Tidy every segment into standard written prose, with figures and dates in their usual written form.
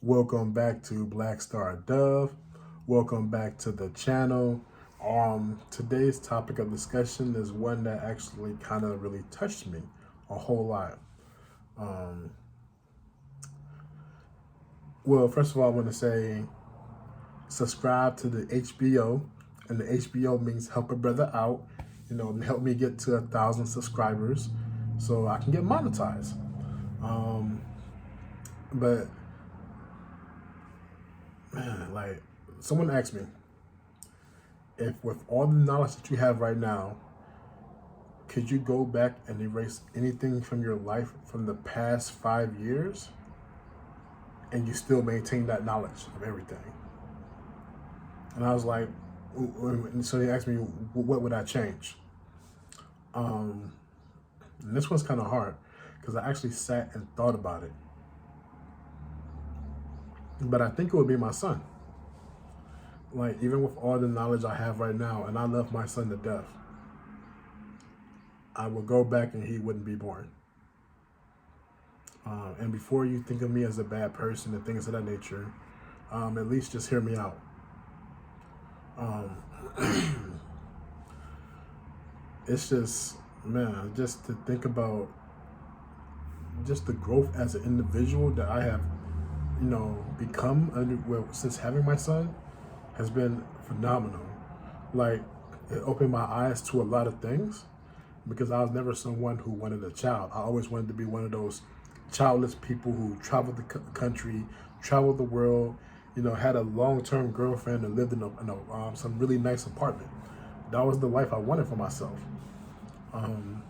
Welcome back to Black Star Dove. Welcome back to the channel. Today's topic of discussion is one that actually kind of really touched me a whole lot. Um, well, first of all, I want to say subscribe to the HBO, and the HBO means help a brother out. Help me get to 1,000 subscribers so I can get monetized. Um, but man, like someone asked me if, with all the knowledge that you have right now, could you go back and erase anything from your life from the past 5 years and you still maintain that knowledge of everything? And I was like, so they asked me, what would I change? Um, and this one's kind of hard because I actually sat and thought about it. But I think it would be my son. Like, even with all the knowledge I have right now, and I love my son to death, I would go back and he wouldn't be born. And before you think of me as a bad person and things of that nature, at least just hear me out. Um, it's just, man, just to think about just the growth as an individual that I have, become since having my son has been phenomenal. Like, it opened my eyes to a lot of things because I was never someone who wanted a child. I always wanted to be one of those childless people who traveled the country, traveled the world, had a long-term girlfriend and lived in some really nice apartment. That was the life I wanted for myself. Um,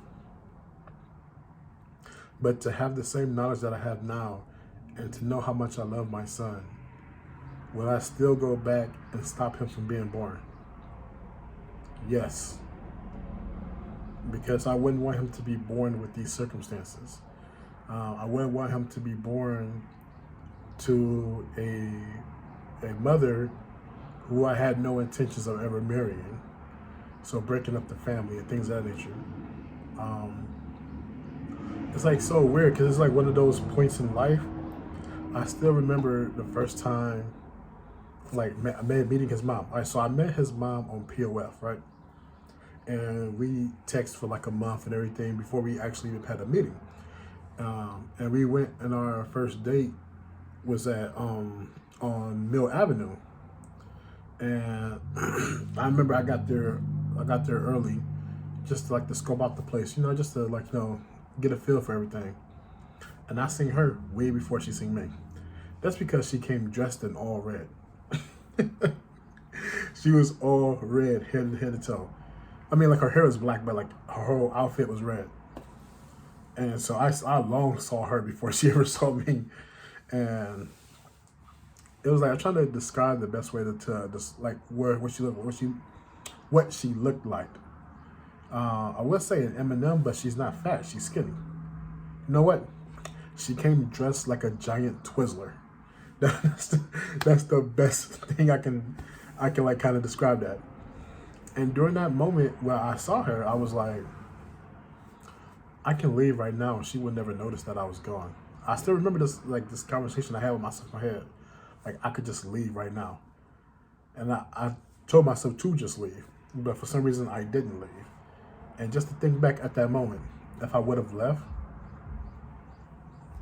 but to have the same knowledge that I have now and to know how much I love my son, will I still go back and stop him from being born? Yes, because I wouldn't want him to be born with these circumstances. I wouldn't want him to be born to a mother who I had no intentions of ever marrying. So breaking up the family and things of that nature. Um, it's like so weird because it's like one of those points in life. I still remember the first time, like meeting his mom. All right, so I met his mom on POF, right? And we texted for like a month and everything before we actually even had a meeting. And we went, and our first date was at on Mill Avenue, and I remember I got there early, just to, like, to scope out the place, just to, like, get a feel for everything. And I seen her way before she seen me. That's because she came dressed in all red. She was all red, head to toe. I mean, like, her hair was black, but like her whole outfit was red. And so I long saw her before she ever saw me, and it was like I'm trying to describe the best way to just like what she looked like. I would say an Eminem, but she's not fat. She's skinny. You know what? She came dressed like a giant Twizzler. That's the best thing I can like kind of describe that. And during that moment where I saw her, I was like, I can leave right now and she would never notice that I was gone. I still remember this conversation I had with myself in my head. Like, I could just leave right now. And I told myself to just leave. But for some reason I didn't leave. And just to think back at that moment, if I would have left,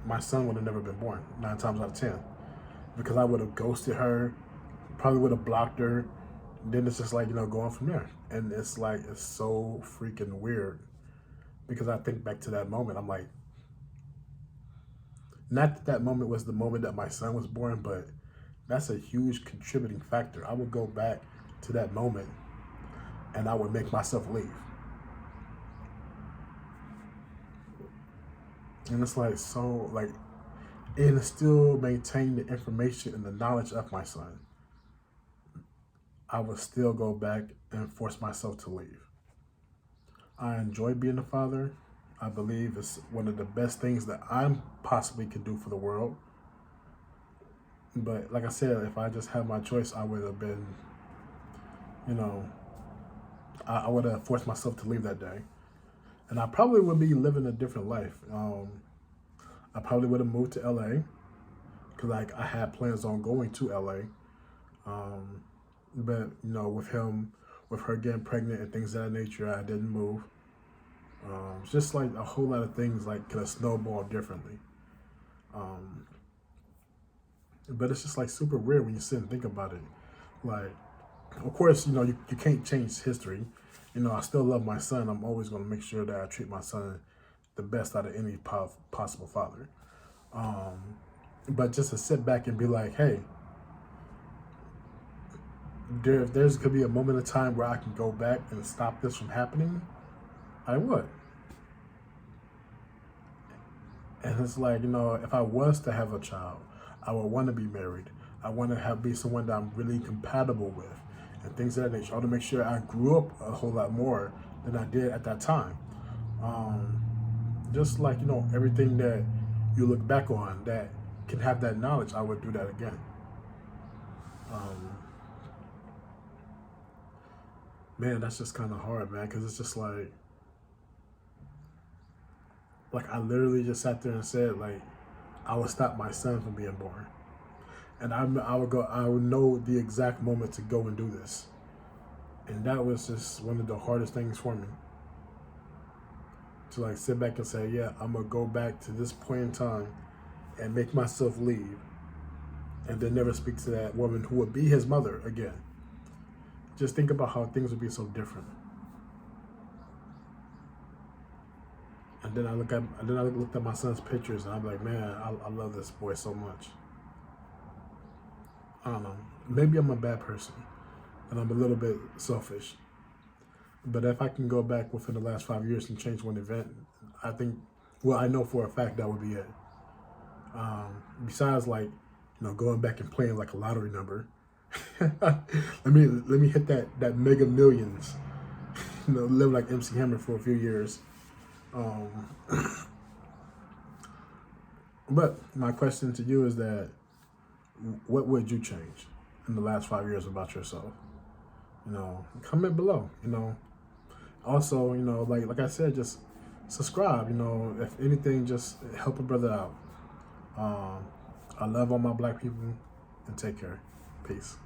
my son would have never been born, 9 times out of 10. Because I would have ghosted her, probably would have blocked her. Then it's just like, going from there. And it's like, it's so freaking weird. Because I think back to that moment, I'm like, not that that moment was the moment that my son was born, but that's a huge contributing factor. I would go back to that moment and I would make myself leave. And it's like, so, like, and still maintain the information and the knowledge of my son, I would still go back and force myself to leave. I enjoy being a father. I believe it's one of the best things that I possibly could do for the world. But like I said, if I just had my choice, I would have been, you know, I would have forced myself to leave that day. And I probably would be living a different life. I probably would have moved to LA. because like I had plans on going to LA, but with her getting pregnant and things of that nature, I didn't move. It's just like a whole lot of things like could have snowballed differently. Um, but it's just like super weird when you sit and think about it. Like, of course, you can't change history. I still love my son. I'm always going to make sure that I treat my son the best out of any possible father. But just to sit back and be like, hey, if there's could be a moment of time where I can go back and stop this from happening, I would. And it's like, if I was to have a child, I would want to be married. I want to be someone that I'm really compatible with and things of that nature. I want to make sure I grew up a whole lot more than I did at that time. Just like, everything that you look back on that can have that knowledge, I would do that again. Man, that's just kind of hard, man, because it's just like I literally just sat there and said, like, I would stop my son from being born. And I would know the exact moment to go and do this. And that was just one of the hardest things for me. To like sit back and say, yeah, I'm gonna go back to this point in time and make myself leave and then never speak to that woman who would be his mother again. Just think about how things would be so different. And then I looked at my son's pictures and I'm like, man, I love this boy so much. I don't know. Maybe I'm a bad person and I'm a little bit selfish. But if I can go back within the last 5 years and change one event, I think, I know for a fact that would be it. Besides, like, going back and playing like a lottery number. let me hit that mega millions. Live like MC Hammer for a few years. But my question to you is that, what would you change in the last 5 years about yourself? Comment below. Also, like I said, just subscribe. If anything, just help a brother out. I love all my black people, and take care. Peace.